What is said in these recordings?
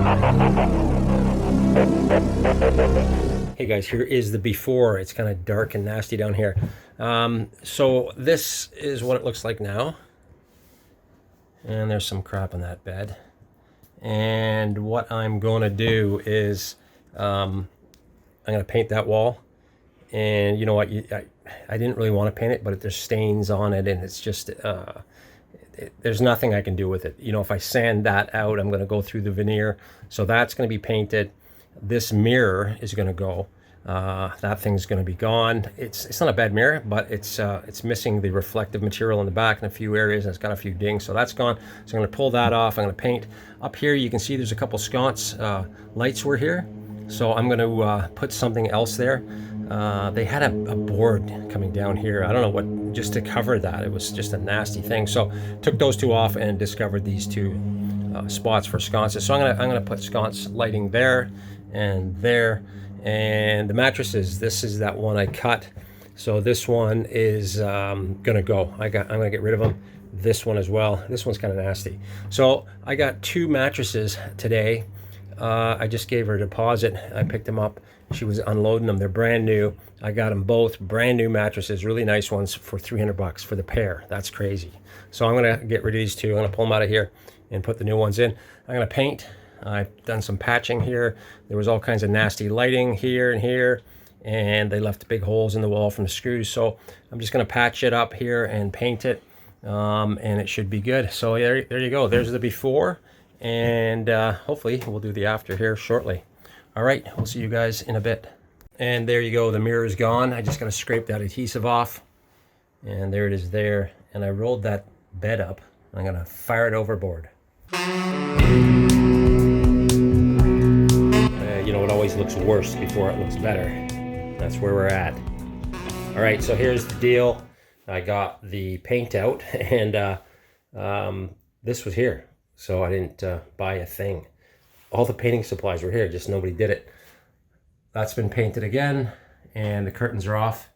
Hey guys, here is the before. It's kind of dark and nasty down here. So this is what it looks like now. And there's some crap on that bed. And what I'm going to do is I'm going to paint that wall. And you know what? I didn't really want to paint it, but there's stains on it, and it's just there's nothing I can do with it. You know, if I sand that out, I'm going to go through the veneer. So that's going to be painted. This mirror is going to go. That thing's going to be gone. It's not a bad mirror, but it's missing the reflective material in the back in a few areas, and it's got a few dings, so that's gone. So I'm going to pull that off. I'm going to paint. Up here you can see there's a couple sconce lights were here, so I'm going to put something else there. They had a board coming down here. I don't know what, just to cover that. It was just a nasty thing. So took those two off and discovered these two spots for sconces. So I'm gonna put sconce lighting there and there. And the mattresses, this is that one I cut. So this one is gonna go. I'm gonna get rid of them. This one as well. This one's kind of nasty. So I got two mattresses today. I just gave her a deposit. I picked them up. She was unloading them. They're brand new. I got them both brand new mattresses, really nice ones, for 300 bucks for the pair. That's crazy. So I'm gonna get rid of these two. I'm gonna pull them out of here and put the new ones in. I'm gonna paint. I've done some patching here. There was all kinds of nasty lighting here and here, and they left big holes in the wall from the screws. So I'm just gonna patch it up here and paint it, and it should be good. So there you go. There's the before, and hopefully we'll do the after here shortly. All right, we'll see you guys in a bit. And there you go, the mirror is gone. I just gotta scrape that adhesive off, and there it is there. And I rolled that bed up. I'm gonna fire it overboard. You know, it always looks worse before it looks better. That's where we're at. All right, so here's the deal. I got the paint out, and this was here. So I didn't buy a thing. All the painting supplies were here, just nobody did it. That's been painted again, and the curtains are off.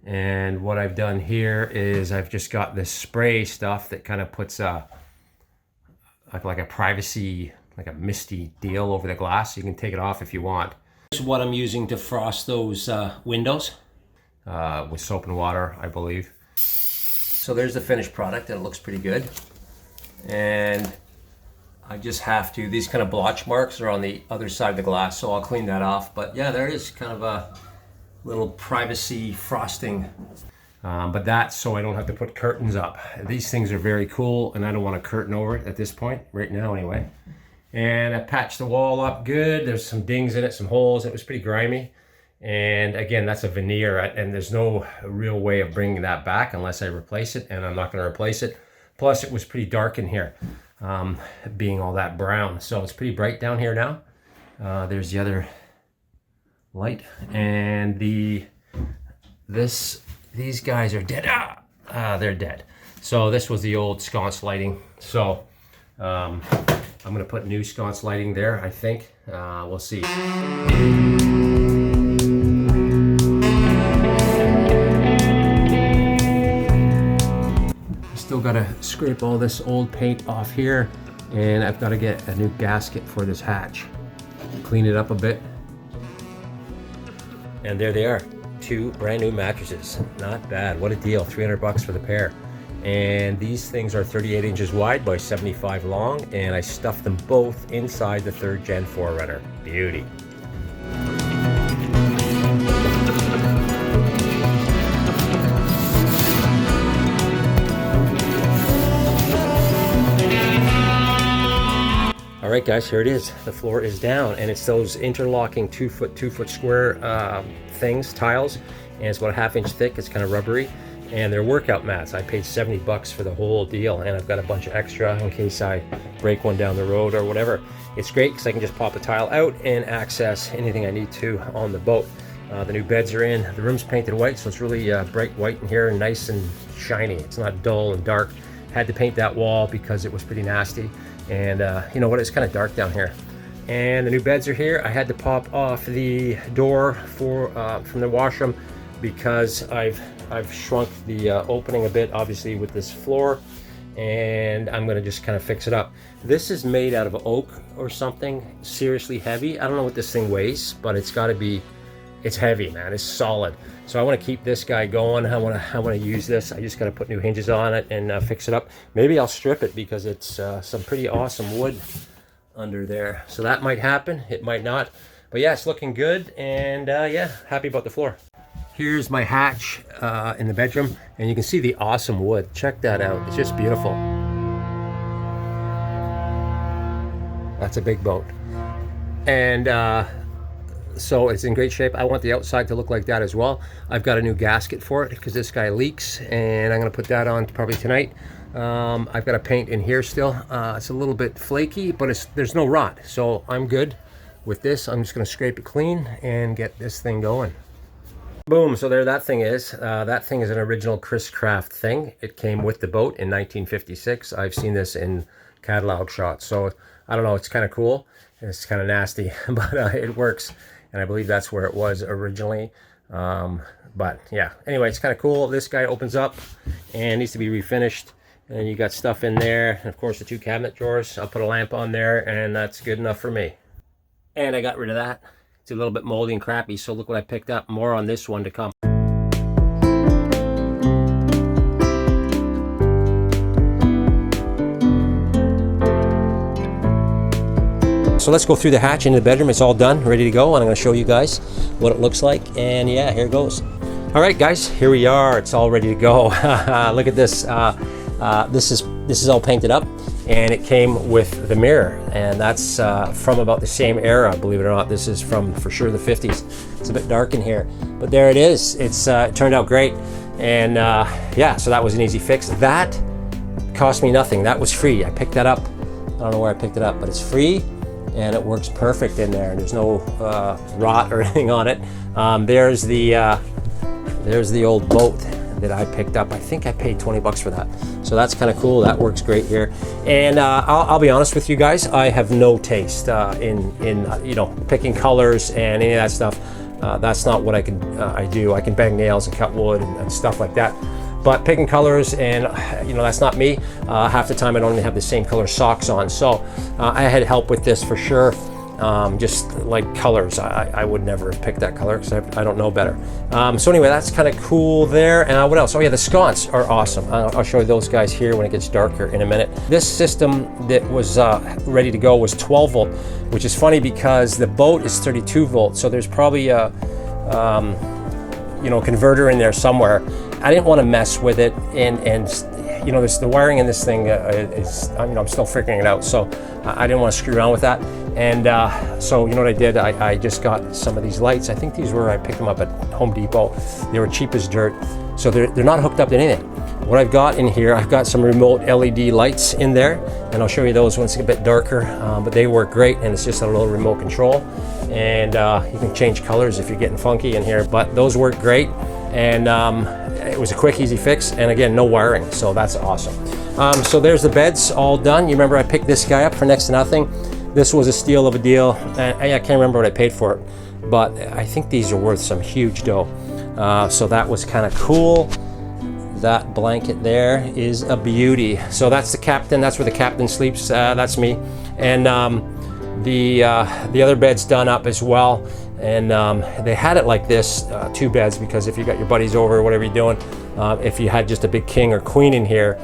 And what I've done here is I've just got this spray stuff that kind of puts like a privacy, like a misty deal over the glass. You can take it off if you want. This is what I'm using to frost those windows with soap and water, I believe. So there's the finished product, and it looks pretty good. And I just have to, these kind of blotch marks are on the other side of the glass, so I'll clean that off. But yeah, there is kind of a little privacy frosting. But that's so I don't have to put curtains up. These things are very cool, and I don't want a curtain over it at this point, right now anyway. And I patched the wall up good. There's some dings in it, some holes. It was pretty grimy. And again, that's a veneer, and there's no real way of bringing that back unless I replace it, and I'm not gonna replace it. Plus, it was pretty dark in here. Being all that brown, so it's pretty bright down here now. There's the other light, and these guys are dead. They're dead. So this was the old sconce lighting. So I'm gonna put new sconce lighting there, I think. We'll see. Still gotta scrape all this old paint off here, and I've got to get a new gasket for this hatch. Clean it up a bit. And there they are, two brand new mattresses. Not bad, what a deal, 300 bucks for the pair. And these things are 38 inches wide by 75 long, and I stuffed them both inside the 3rd Gen 4Runner. Beauty. All right, guys, here it is. The floor is down, and it's those interlocking 2 foot square things, tiles, and it's about a 1/2 inch thick. It's kind of rubbery, and they're workout mats. I paid 70 bucks for the whole deal, and I've got a bunch of extra in case I break one down the road or whatever. It's great because I can just pop the tile out and access anything I need to on the boat. The new beds are in. The room's painted white, so it's really bright white in here, nice and shiny. It's not dull and dark. Had to paint that wall because it was pretty nasty. And you know what, it's kind of dark down here. And the new beds are here. I had to pop off the door from the washroom because I've shrunk the opening a bit, obviously, with this floor, and I'm gonna just kind of fix it up. This is made out of oak or something, seriously heavy. I don't know what this thing weighs, but it's got to be, it's heavy, man. It's solid. So I want to keep this guy going. I want to use this. I just got to put new hinges on it and fix it up. Maybe I'll strip it because it's some pretty awesome wood under there. So that might happen. It might not. But yeah, it's looking good. And yeah, happy about the floor. Here's my hatch in the bedroom. And you can see the awesome wood. Check that out. It's just beautiful. That's a big boat. And so it's in great shape. I want the outside to look like that as well. I've got a new gasket for it because this guy leaks, and I'm gonna put that on probably tonight. I've got to paint in here still. It's a little bit flaky, but there's no rot, so I'm good with this. I'm just gonna scrape it clean and get this thing going. Boom, so there that thing is. That thing is an original Chris Craft thing. It came with the boat in 1956. I've seen this in catalog shots, so I don't know, it's kind of cool. It's kind of nasty, but it works. And I believe that's where it was originally. But yeah, anyway, it's kind of cool. This guy opens up and needs to be refinished. And you got stuff in there. And of course, the 2 cabinet drawers. I'll put a lamp on there, and that's good enough for me. And I got rid of that. It's a little bit moldy and crappy, so look what I picked up. More on this one to come. So let's go through the hatch into the bedroom. It's all done, ready to go, and I'm going to show you guys what it looks like. And yeah, here it goes. All right, guys, here we are. It's all ready to go. Look at this. This is all painted up, and it came with the mirror, and that's from about the same era, believe it or not. This is from, for sure, the 50s. It's a bit dark in here, but there it is. It turned out great, and yeah, so that was an easy fix. That cost me nothing. That was free. I picked that up. I don't know where I picked it up, but it's free. And it works perfect in there. There's no rot or anything on it. There's the old boat that I picked up. I think I paid 20 bucks for that. So that's kind of cool. That works great here. And I'll be honest with you guys. I have no taste in you know, picking colors and any of that stuff. That's not what I do. I can bang nails and cut wood and stuff like that. But picking colors, and you know, that's not me. Half the time I don't even have the same color socks on. So I had help with this for sure. Just like colors, I would never have picked that color because I don't know better. So anyway, that's kind of cool there. What else? Oh yeah, the sconce are awesome. I'll show you those guys here when it gets darker in a minute. This system that was ready to go was 12 volt, which is funny because the boat is 32 volts. So there's probably a you know, converter in there somewhere. I didn't want to mess with it, and you know, the wiring in this thing is, you know, I'm still figuring it out, so I didn't want to screw around with that. And so you know what I did? I just got some of these lights. I think I picked them up at Home Depot. They were cheap as dirt, so they're not hooked up to anything. What I've got in here, I've got some remote LED lights in there, and I'll show you those when it's a bit darker, but they work great, and it's just a little remote control. And you can change colors if you're getting funky in here, but those work great. And it was a quick, easy fix, and again, no wiring, so that's awesome. So there's the beds all done. You remember I picked this guy up for next to nothing. This was a steal of a deal. I can't remember what I paid for it, but I think these are worth some huge dough. So that was kind of cool. That blanket there is a beauty. So that's the captain. That's where the captain sleeps. That's me. And the other bed's done up as well. And they had it like this, 2 beds, because if you got your buddies over or whatever you're doing, if you had just a big king or queen in here,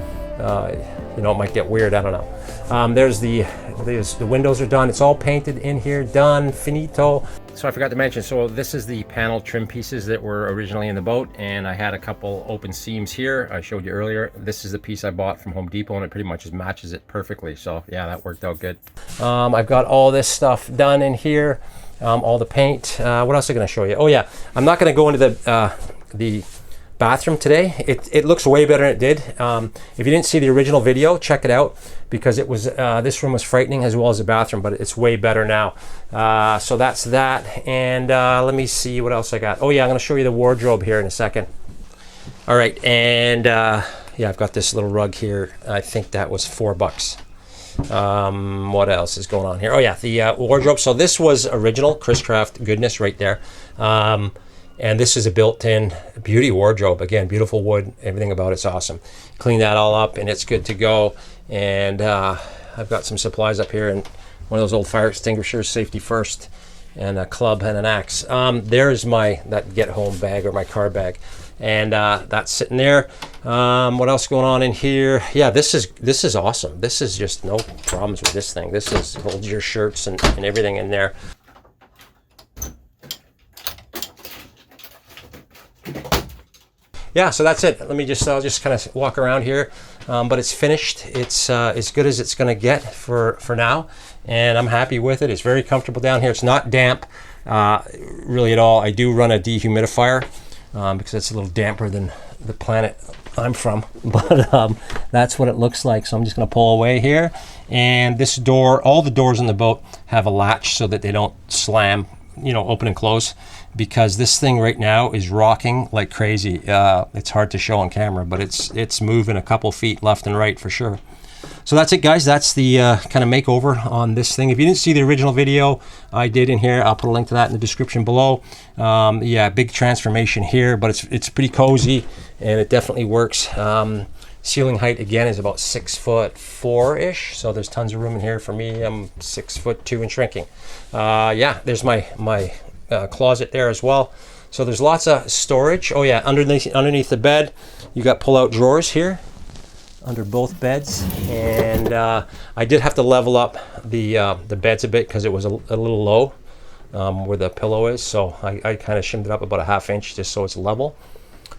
you know, it might get weird. I don't know. There's the windows are done. It's all painted in here, done, finito. So I forgot to mention, so this is the panel trim pieces that were originally in the boat, and I had a couple open seams here. I showed you earlier. This is the piece I bought from Home Depot, and it pretty much just matches it perfectly. So yeah, that worked out good. I've got all this stuff done in here. All the paint. What else am I going to show you? Oh yeah, I'm not going to go into the bathroom today. It looks way better than it did. If you didn't see the original video, check it out, because it was this room was frightening as well as the bathroom, but it's way better now. So that's that. And let me see what else I got. Oh yeah, I'm going to show you the wardrobe here in a second. All right, and yeah, I've got this little rug here. I think that was $4. What else is going on here? Oh yeah, the wardrobe. So this was original Chris Craft goodness right there. And this is a built-in beauty wardrobe. Again, beautiful wood, everything about it's awesome. Clean that all up and it's good to go. And I've got some supplies up here, and one of those old fire extinguishers, safety first, and a club and an axe. There's that get home bag, or my car bag, and that's sitting there. What else going on in here? Yeah, this is awesome. This is just no problems with this thing. This is holds your shirts and everything in there. Yeah, so that's it. I'll just kind of walk around here, but it's finished. It's as good as it's going to get for now, and I'm happy with it. It's very comfortable down here. It's not damp really at all. I do run a dehumidifier because it's a little damper than the planet I'm from, but that's what it looks like. So I'm just going to pull away here, and this door, all the doors in the boat have a latch so that they don't slam, open and close, because this thing right now is rocking like crazy. It's hard to show on camera, but it's moving a couple feet left and right for sure. So that's it, guys. That's the kind of makeover on this thing. If you didn't see the original video I did in here, I'll put a link to that in the description below. Yeah, big transformation here, but it's pretty cozy, and it definitely works. Ceiling height again is about 6'4" so there's tons of room in here for me. I'm 6'2" and shrinking. Yeah, there's my closet there as well. So there's lots of storage. Oh yeah, underneath the bed, you got pull-out drawers here under both beds, and I did have to level up the beds a bit because it was a little low where the pillow is. So I kind of shimmed it up about a ½ inch just so it's level.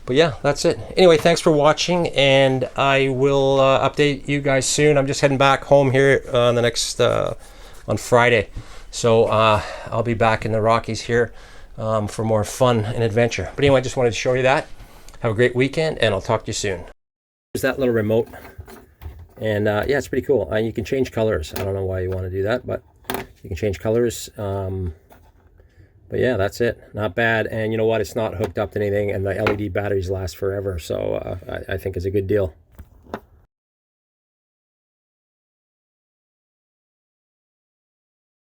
But yeah, that's it. Anyway, thanks for watching, and I will update you guys soon. I'm just heading back home here on on Friday. So I'll be back in the Rockies here for more fun and adventure. But anyway, I just wanted to show you that. Have a great weekend, and I'll talk to you soon. There's that little remote, and yeah, it's pretty cool. You can change colors. I don't know why you want to do that, but you can change colors. But yeah, that's it. Not bad. And you know what? It's not hooked up to anything, and the LED batteries last forever. So I think it's a good deal.